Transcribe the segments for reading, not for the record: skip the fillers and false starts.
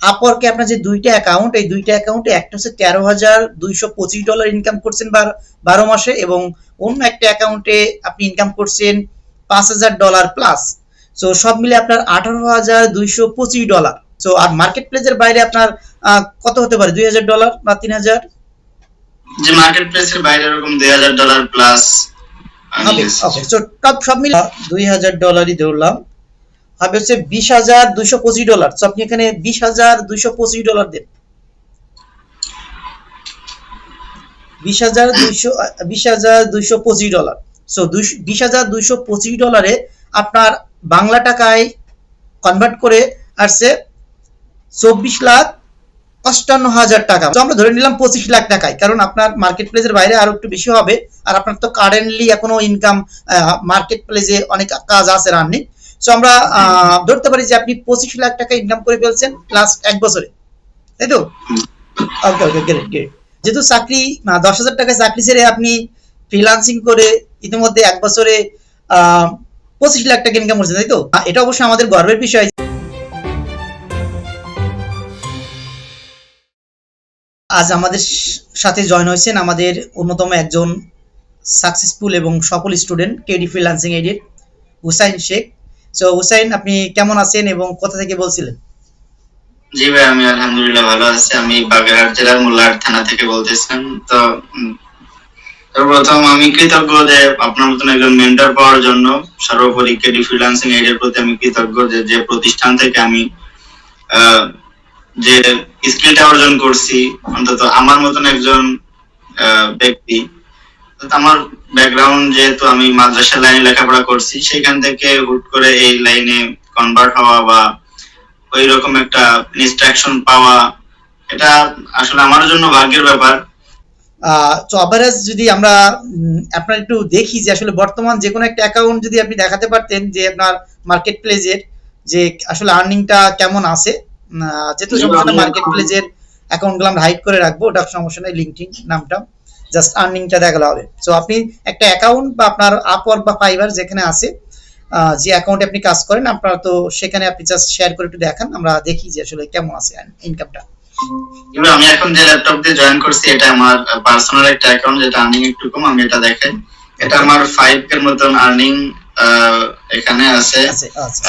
আপওয়ার্কে আপনার যে দুইটা অ্যাকাউন্ট, এই দুইটা অ্যাকাউন্টে একটা হচ্ছে $13,225 ইনকাম করছেন 12 মাসে, এবং অন্য একটা অ্যাকাউন্টে আপনি ইনকাম করছেন $5,000 প্লাস। সো সব মিলে আপনার $18,225। সো আর মার্কেট প্লেসের বাইরে আপনার কত হতে পারে, $2,000 বা 3,000? যে মার্কেট প্লেসের বাইরে এরকম $2,000 প্লাস। ওকে ওকে, সো সব মিলে $2,000ই ধরলাম, হবে হচ্ছে $20,225। সো আপনি এখানে $20,225 দেন। $20,225। সো $20,225 আপনার বাংলা টাকায় কনভার্ট করে আসছে 24,58,000 টাকা। তো আমরা ধরে নিলাম 25 লাখ টাকায়, কারণ আপনার মার্কেট প্লেসের বাইরে আরো একটু বেশি হবে, আর আপনার তো কারেন্টলি এখনো ইনকাম মার্কেট প্লেসে অনেক কাজ আছে রানিং। সো আমরা ধরতে পারি যে আপনি 25 লাখ টাকা ইনকাম করে ফেলছেন লাস্ট 1 বছরে, তাই তো? ওকে ওকে, গ্রেট গ্রেট। যেহেতু চাকরি 10,000 টাকায় চাকরি ছেড়ে আপনি ফ্রিল্যান্সিং করে ইতিমধ্যে 1 বছরে 25 লাখ টাকা ইনকাম করছেন, তাই তো? এটা অবশ্যই আমাদের গর্বের বিষয়। আজ আমাদের সাথে জয়েন হয়েছেন আমাদের অন্যতম একজন সাকসেসফুল এবং সফল স্টুডেন্ট কেডি ফ্রিল্যান্সিং এডের হুসাইন শেখ। সো হুসাইন, আপনি কেমন আছেন এবং কোথা থেকে বলছিলেন? জি ভাই, আমি আলহামদুলিল্লাহ ভালো আছি। আমি বাগেরহাট জেলার মোল্লারহাট থানা থেকে বলতেছেন। তো সর্বপ্রথম আমি কৃতজ্ঞ যে আপনার মতন একজন মেন্টর পাওয়ার জন্য। সর্বোপরি কেডি ফ্রিল্যান্সিং এডের প্রতি আমি কৃতজ্ঞ যে প্রতিষ্ঠান থেকে আমি যে স্কিলটা অর্জন করছি, অন্তত আমার মতন একজন ব্যক্তি, আমার ব্যাকগ্রাউন্ড যেহেতু আমি মাদ্রাসা লাইনে লেখাপড়া করছি, সেখান থেকে হুট করে এই লাইনে কনভার্ট হওয়া বা ওই রকম একটা ইনস্ট্রাকশন পাওয়া, এটা আসলে আমার জন্য ভাগ্যের ব্যাপার। তো অ্যাভারেজ যদি আমরা আপনার একটু দেখি যে আসলে বর্তমান যে কোনো একটা অ্যাকাউন্ট যদি আপনি দেখাতে পারতেন যে আপনার মার্কেট প্লেসের যে আসলে আর্নিংটা কেমন আছে, যেহেতু সমস্যা না, মার্কেট প্লেসের অ্যাকাউন্টগুলো আমরা হাইড করে রাখবো, ওটা সমস্যা নেই, লিঙ্কডিন নামটা জাস্ট আর্নিংটা দেখালে হবে। সো আপনি একটা অ্যাকাউন্ট বা আপনার আপওয়ার্ক বা ফাইবার যেখানে আছে, যে অ্যাকাউন্টে আপনি কাজ করেন আপনার, তো সেখানে আপনি জাস্ট শেয়ার করে একটু দেখান, আমরা দেখি যে আসলে কেমন আছে ইনকামটা। আমি এখন যে ল্যাপটপ দিয়ে জয়েন করছি, এটা আমার পার্সোনাল একটা অ্যাকাউন্ট, যেটা আর্নিং একটু কম, আমি এটা দেখাই। এটা আমার 5 এর মতন আর্নিং এখানে আছে,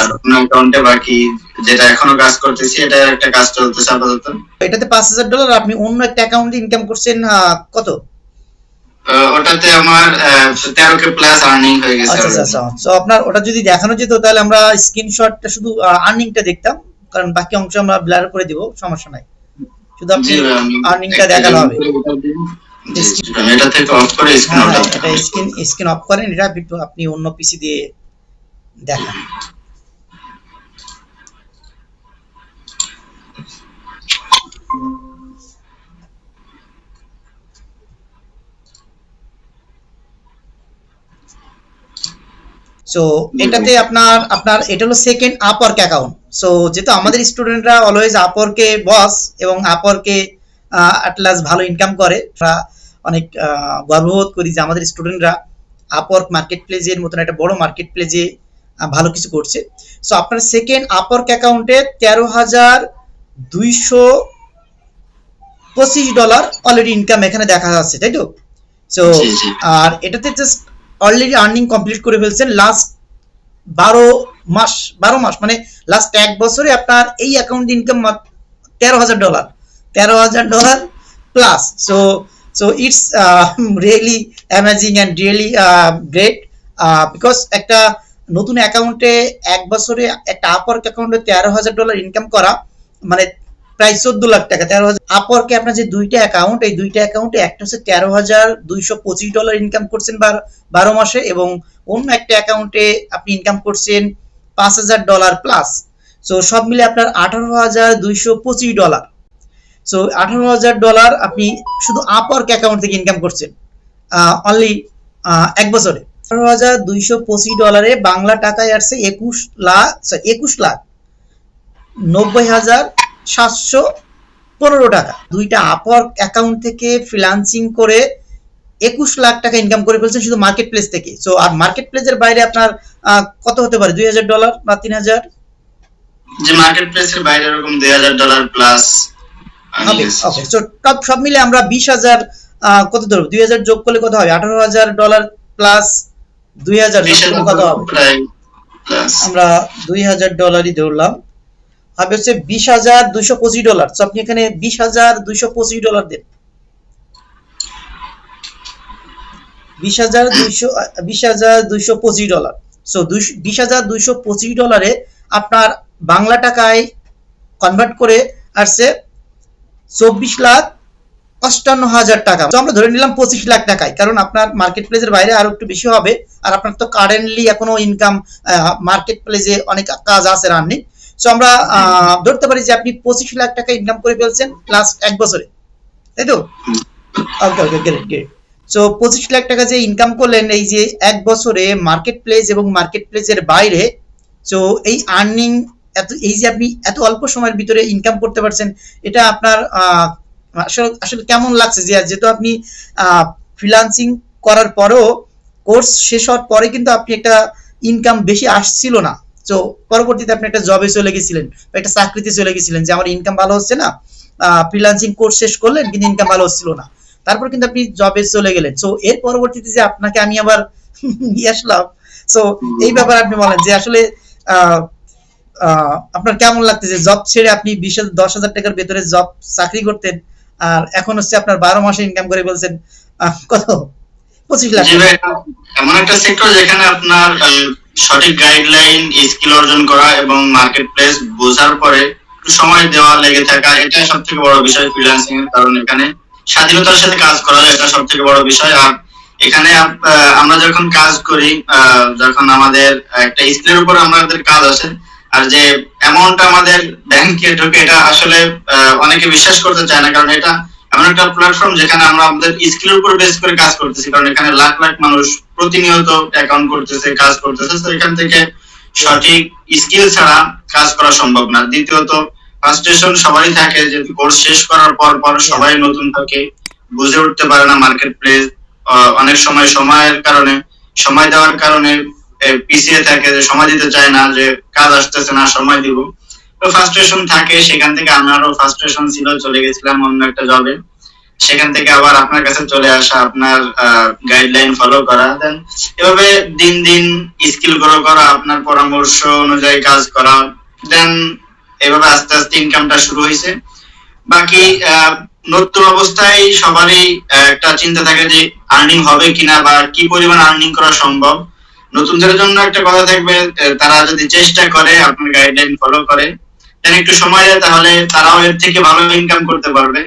আর অন্য অ্যাকাউন্টে বাকি যেটা এখনো কাজ করতেছি, এটা একটা কাজ চলতেছে আপাতত। এটাতে $5,000, আপনি অন্য একটা অ্যাকাউন্টে ইনকাম করছেন কত? ওটাতে আমার 13K প্লাস আর্নিং হয়ে গেছে। আচ্ছা আচ্ছা, সো আপনার ওটা যদি দেখানো যেত তাহলে আমরা স্ক্রিনশটটা শুধু আর্নিংটা দেখতাম, কারণ বাকি অংশ আমরা ব্লার করে দিব, সমস্যা নাই, শুধু আপনি আর্নিংটা দেখানো হবে। এটা থেকে অফ করে স্ক্রিন অফ করেন, এটা আপনি অন্য পিসি দিয়ে দেখান। সো এটাতে আপনার এটা হলো সেকেন্ড আপওয়ার্ক অ্যাকাউন্ট। সো যেহেতু আমাদের স্টুডেন্টরা অলওয়েজ আপওয়ার্কে বস এবং আপওয়ার্কে অ্যাট লাস্ট ভালো ইনকাম করে, আমরা অনেক গর্ববোধ করি যে আমাদের স্টুডেন্টরা আপওয়ার্ক মার্কেট প্লেসের মতন একটা বড় মার্কেট প্লেসে ভালো কিছু করছে। সো আপনার সেকেন্ড আপওয়ার্ক অ্যাকাউন্টে $13,225 অলরেডি ইনকাম এখানে দেখা যাচ্ছে, তাই তো? সো আর এটাতে জাস্ট অলরেডি আর্নিং কমপ্লিট করে ফেলছেন লাস্ট 12 মাস, মানে লাস্ট 1 বছরে আপনার এই account income $13,000 plus. So it's really amazing and really great, because একটা নতুন অ্যাকাউন্টে 1 বছরে একটা আপওয়ার্ক অ্যাকাউন্টে $13,000 ইনকাম করা মানে প্রায় 14 লাখ টাকা। 13,000 আপওয়ার্কে আপনার যে দুইটা অ্যাকাউন্ট, এই দুইটা অ্যাকাউন্টে একটা হচ্ছে $13,225 ইনকাম করছেন 12 মাসে, এবং অন্য একটা অ্যাকাউন্টে আপনি ইনকাম করছেন $5,000 প্লাস। সো সব মিলে আপনার $18,225। সো $18,000 আপনি শুধু আপওয়ার্ক অ্যাকাউন্ট থেকে ইনকাম করছেন অনলি 1 বছরে। $18,225 বাংলা টাকায় আসছে 21,90,715 টাকা। দুইটা আপওয়ার্ক অ্যাকাউন্ট থেকে ফ্রিল্যান্সিং করে 21 লাখ টাকা ইনকাম করে ফেলছেন শুধু মার্কেট প্লেস থেকে। সো আর মার্কেট প্লেসের বাইরে আপনার কত হতে পারে, $2,000 বা 3,000? যে মার্কেট প্লেসের বাইরে এরকম $2000 প্লাস ওকে ওকে, সো সব মিলে আমরা 20,000 কত ধরবো, 2,000 যোগ করলে কত হবে, $18,000 প্লাস 2,000 যোগ করলে কত হবে, প্রায় প্লাস আমরা $2,000ই ধরলাম, হবে হচ্ছে $20,225। সো আপনি এখানে $20,225 দেন, $20,225। সো $20,225 আপনার বাংলা টাকায় কনভার্ট করে আসছে 24,58,000 টাকা। তো আমরা ধরে নিলাম 25 লাখ টাকায়, কারণ আপনার মার্কেট প্লেসের বাইরে আরো একটু বেশি হবে, আর আপনার তো কারেন্টলি এখনো ইনকাম মার্কেট প্লেসে অনেক কাজ আছে রানিং। সো আমরা ধরতে পারি যে আপনি 25 লাখ টাকা ইনকাম করে ফেলছেন লাস্ট এক বছরে, তাই তো? ওকে ওকে, গ্রেট গ্রেট। সো 25 লাখ টাকা যে ইনকাম করলেন এই যে এক বছরে মার্কেট প্লেস এবং মার্কেট প্লেসের বাইরে, সো এই আর্নিং এই যে আপনি এত অল্প সময়ের ভিতরে ইনকাম করতে পারছেন, এটা আপনার আসলে কেমন লাগছে? যে যেহেতু আপনি ফ্রিল্যান্সিং করার পরেও, কোর্স শেষ হওয়ার পরে কিন্তু আপনি একটা ইনকাম বেশি আসছিল না, তো পরবর্তীতে আপনি একটা জবে চলে গেছিলেন বা একটা চাকরিতে চলে গেছিলেন যে আমার ইনকাম ভালো হচ্ছে না, ফ্রিল্যান্সিং কোর্স শেষ করলেন কিন্তু ইনকাম ভালো হচ্ছিল না, তারপর কিন্তু আপনি জবে চলে গেলেন। সো এর পরবর্তীতে যে আপনাকে আমি আবার নিয়ে আসলাম, সো এই ব্যাপারে আপনি বলেন যে আসলে আপনার কেমন লাগতেছে জব ছেড়ে আপনি 10,000 টাকার ভেতরে জব চাকরি করতেন, আর এখন হচ্ছে আপনার 12 মাসে ইনকাম করে বলছেন কত, 25 লাখ জি ভাই, এমন একটা সেক্টর যেখানে আপনার সঠিক গাইডলাইন, স্কিল অর্জন করা এবং মার্কেট প্লেস বোঝার পরে একটু সময় দেওয়া লেগে থাকা, এটাই সব থেকে বড় বিষয় ফ্রিল্যান্সিং এর। কারণ এখানে স্বাধীনতার সাথে কাজ করা যায়, এটা সব থেকে বড় বিষয়। আর এখানে আমরা যখন কাজ করি, যখন আমাদের একটা স্কিলের উপর আমাদের কাজ আসে, আর যে অ্যামাউন্টটা আমাদের ব্যাংকে ঢোকে, এটা আসলে অনেকে বিশ্বাস করতে চায় না। কারণ এটা এমন একটা প্ল্যাটফর্ম যেখানে আমরা আমাদের স্কিলের উপর বেস করে কাজ করতেছি, কারণ এখানে লাখ লাখ মানুষ প্রতিনিয়ত অ্যাকাউন্ট করতেছে, কাজ করতেছে। তো এখান থেকে সঠিক স্কিল ছাড়া কাজ করা সম্ভব না। দ্বিতীয়ত ফ্রাস্ট্রেশন সবারই থাকে, যে কোর্স শেষ করার পর পর সবাই নতুন থাকে, বুঝে উঠতে পারে না মার্কেট প্লেস, অনেক সময় সময়ের কারণে, সময় দেওয়ার কারণে পিছিয়ে থাকে, যে সময় দিতে চায় না, যে কাজ আসতেছে না, সময় দিব। তো ফ্রাস্ট্রেশন থাকে, সেখান থেকে আমারও ফ্রাস্ট্রেশন ছিল, চলে গেছিলাম অন্য একটা জবে। সেখান থেকে আবার আপনার কাছে চলে আসা, আপনার গাইডলাইন ফলো করা, দেন এভাবে দিন দিন স্কিল গ্রো করা, আপনার পরামর্শ অনুযায়ী কাজ করা, দেন এভাবে আস্তে আস্তে ইনকামটা শুরু হয়েছে। বাকি নতুন অবস্থায় সবারই একটা চিন্তা থাকে যে আর্নিং হবে কিনা বা কি পরিমাণ আর্নিং করা সম্ভব। নতুনদের জন্য একটা কথা থাকবে, তারা যদি চেষ্টা করে, আপনার গাইডলাইন ফলো করে, দেন একটু সময় দেয়, তাহলে তারাও এর থেকে ভালো ইনকাম করতে পারবে।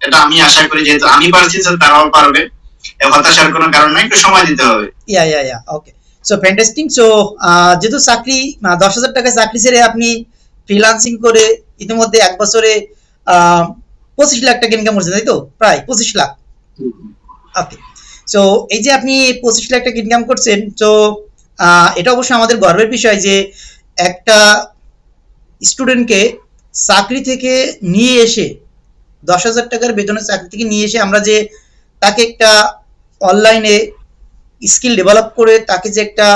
এটা আমি আশা করি, যেহেতু আমি পারছি তো তারাও পারবে। হতাশার কোনো কারণ নাই, একটু সময় দিতে হবে। ইয়া ওকে, সো ফ্যান্টাস্টিং। সো যেহেতু চাকরি 10,000 টাকায় চাকরি ছেড়ে আপনি ফ্রিল্যান্সিং করে ইতিমধ্যে এক বছরে 25 লাখ টাকা ইনকাম করছেন, তাই তো? প্রায় 25 লাখ। ওকে, সো এই যে আপনি 25 লাখ টাকা ইনকাম করছেন, তো এটা অবশ্যই আমাদের গর্বের বিষয় যে একটা স্টুডেন্টকে চাকরি থেকে নিয়ে এসে, 10,000 টাকার বেতনের চাকরি থেকে নিয়ে এসে আমরা যে তাকে একটা অনলাইনে স্কিল ডেভেলপ করে তাকে যে একটা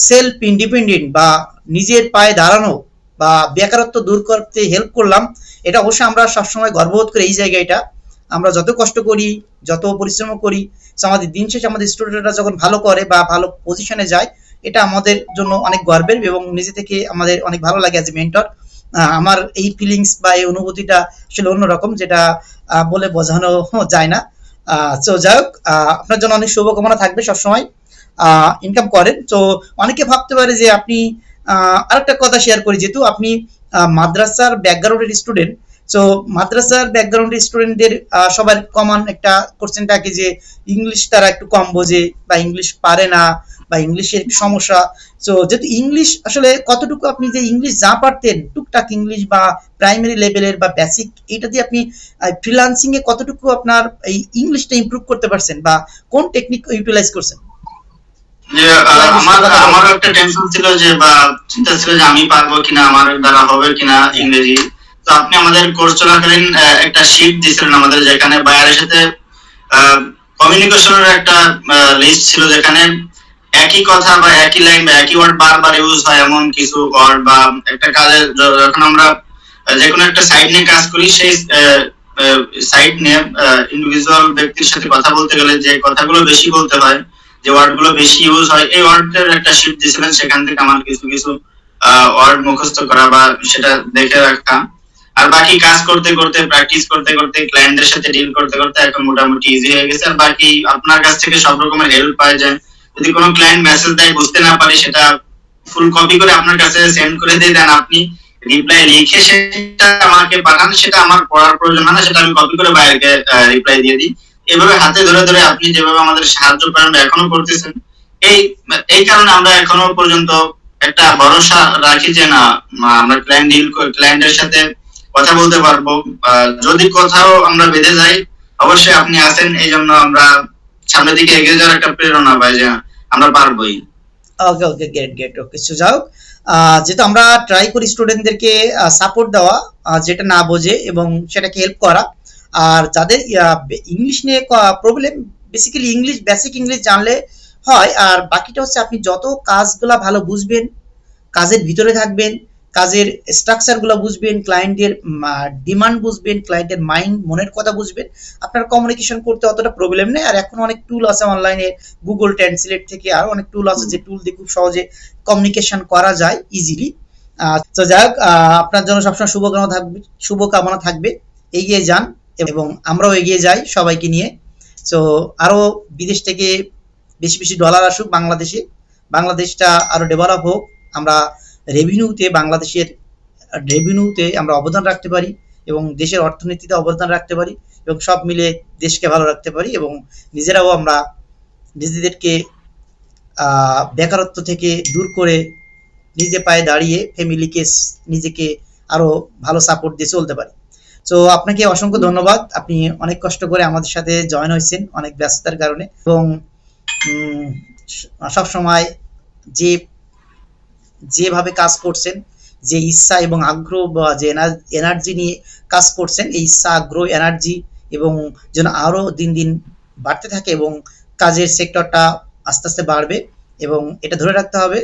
সেলফ ইন্ডিপেন্ডেন্ট বা নিজের পায়ে দাঁড়ানো বা বেকারত্ব দূর করতে হেল্প করলাম, এটা অবশ্যই আমরা সবসময় গর্ববোধ করি। এই জায়গাটা আমরা যত কষ্ট করি, যত পরিশ্রম করি, আমাদের দিন শেষে আমাদের স্টুডেন্টরা যখন ভালো করে বা ভালো পজিশনে যায়, এটা আমাদের জন্য অনেক গর্বের এবং নিজে থেকে আমাদের অনেক ভালো লাগে অ্যাজ এ মেন্টর। আমার এই ফিলিংস বা এই অনুভূতিটা আসলে অন্যরকম, যেটা বলে বোঝানো যায় না। তো যাই হোক, আপনার জন্য অনেক শুভকামনা থাকবে, সবসময় ইনকাম করেন। তো অনেকে ভাবতে পারে যে আপনি, আরেকটা কথা শেয়ার করি, যেহেতু আপনি মাদ্রাসার ব্যাকগ্রাউন্ডের স্টুডেন্ট, সো মাদ্রাসার ব্যাকগ্রাউন্ডের স্টুডেন্টদের সবার কমন একটা কোশ্চেন থাকে যে ইংলিশ তারা একটু কম বোঝে বা ইংলিশ পারে না বা ইংলিশের সমস্যা। সো যেহেতু ইংলিশ আসলে কতটুকু আপনি যে ইংলিশ যা পারতেন টুকটাক ইংলিশ বা প্রাইমারি লেভেলের বা বেসিক, এটা দিয়ে আপনি ফ্রিল্যান্সিং এ কতটুকু আপনার এই ইংলিশটা ইমপ্রুভ করতে পারছেন বা কোন টেকনিক ইউটিলাইজ করছেন? যে আমারও একটা টেনশন ছিল, যে বা চিন্তা ছিল যে আমি পারবো কিনা, আমার দ্বারা হবে কিনা ইংরেজি। তো আপনি আমাদের কোর্স চলাকালীন একটা শিট দিয়েছিলেন আমাদের, যেখানে বায়ারের সাথে কমিউনিকেশনের একটা লিস্ট ছিল, যেখানে একই কথা বা একই লাইন বা একই ওয়ার্ড বারবার ইউজ হয় এমন কিছু ওয়ার্ড, বা একটা কাজে যখন আমরা যে কোনো একটা সাইট নিয়ে কাজ করি, সেই সাইট নিয়ে ইন্ডিভিজুয়াল ব্যক্তির সাথে কথা বলতে গেলে যে কথাগুলো বেশি বলতে হয়, যে ওয়ার্ড গুলো বেশি ইউজ হয়, এই ওয়ার্ডের একটা শিট দিয়েছিলেন, সেখান থেকে আমার কিছু কিছু ওয়ার্ড মুখস্থ করা বা সেটা দেখে রাখা। আর বাকি কাজ করতে করতে, প্র্যাকটিস করতে করতে, ক্লায়েন্টের সাথে ডিল করতে করতে এখন মোটামুটি ইজি হয়ে গেছে। আর বাকি আপনার কাছ থেকে সব রকমের হেল্প পাওয়া যায়। যদি কোনো ক্লায়েন্ট মেসেজ দেয় বুঝতে না পারি, সেটা ফুল কপি করে আপনার কাছে সেন্ড করে দিয়ে দেন, আপনি রিপ্লাই লিখে সেটা আমাকে পাঠান, সেটা আমার পড়ার প্রয়োজন হয় না, সেটা আমি কপি করে বাইরে রিপ্লাই দিয়ে দিই। এভাবে হাতে ধরে ধরে আপনি যেভাবে আমাদের সাহায্য করেন বা এখনো করতেছেন, এই এই কারণে আমরা এখনো পর্যন্ত একটা ভরসা রাখি যে না, আমরা ক্লায়েন্টের সাথে কথা বলতে পারবো। যদি কোথাও আমরা বেঁধে যাই, অবশ্যই আপনি আছেন, এই জন্য আমরা সামনের দিকে এগিয়ে যাওয়ার একটা প্রেরণা পাই যে আমরা পারবোই। ওকে ওকে, গ্রেট গ্রেট। ওকে, সো যাও, যেহেতু আমরা ট্রাই করি স্টুডেন্টদেরকে সাপোর্ট দেওয়া, যেটা না বোঝে এবং সেটাকে হেল্প করা। আর যাদের ইংলিশ নিয়ে problem, basically English, basic English জানলে হয়। আর বাকিটা হচ্ছে আপনি যত কাজগুলা ভালো বুঝবেন, কাজের ভিতরে থাকবেন, কাজের স্ট্রাকচারগুলো বুঝবেন, ক্লায়েন্টের ডিমান্ড বুঝবেন, ক্লায়েন্টের মাইন্ড, মনের কথা বুঝবেন, আপনার কমিউনিকেশন করতে অতটা প্রবলেম নেই। আর এখন অনেক টুল আছে অনলাইনে, গুগল ট্রান্সলেট থেকে আরো অনেক টুল আছে, যে টুল দিয়ে খুব সহজে কমিউনিকেশন করা যায় ইজিলি। তো যাই হোক, আপনার জন্য সবসময় শুভকামনা থাকবে। এগিয়ে যান এবং আমরাও এগিয়ে যাই সবাইকে নিয়ে। সো আরো বিদেশ থেকে বেশি বেশি ডলার আসুক বাংলাদেশে, বাংলাদেশটা আরো ডেভেলপ হোক, আমরা বাংলাদেশের রেভিনিউতে আমরা অবদান রাখতে পারি এবং দেশের অর্থনীতিতে অবদান রাখতে পারি এবং সব মিলে দেশকে ভালো রাখতে পারি এবং নিজেরাও আমরা নিজেদেরকে বেকারত্ব থেকে দূর করে নিজে পায়ে দাঁড়িয়ে ফ্যামিলিকে, নিজেকে আরো ভালো সাপোর্ট দিয়ে চলতে পারি। তো আপনাকে অসংখ্য ধন্যবাদ, আপনি অনেক কষ্ট করে আমাদের সাথে জয়েন হয়েছেন অনেক ব্যস্ততার কারণে, এবং সব সময় যে যেভাবে কাজ করছেন, যে ইচ্ছা এবং আগ্রহ বা যে এনার্জি নিয়ে কাজ করছেন, এই ইচ্ছা, আগ্রহ, এনার্জি এবং যেন আরো দিন দিন বাড়তে থাকে এবং কাজের সেক্টরটা আস্তে আস্তে বাড়বে এবং এটা ধরে রাখতে হবে,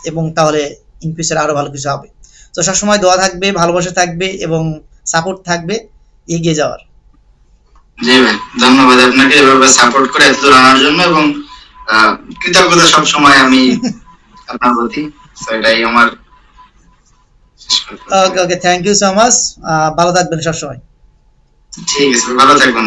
এবং তাহলে ইন ফিউচার আরো ভালো কিছু হবে। তো সবসময় দোয়া থাকবে, ভালোবাসা থাকবে এবং সাপোর্ট থাকবে এগিয়ে যাওয়ার। জি ভাই, ধন্যবাদ আপনাকে এভাবে সাপোর্ট করে এত দূর আনার জন্য, এবং কৃতজ্ঞতা সব সময় আমি আপনার প্রতি। এটাই আমার। ওকে ওকে, থ্যাংক ইউ সো মাচ, ভালো থাকবেন সবসময়। ঠিক আছে, ভালো থাকবেন।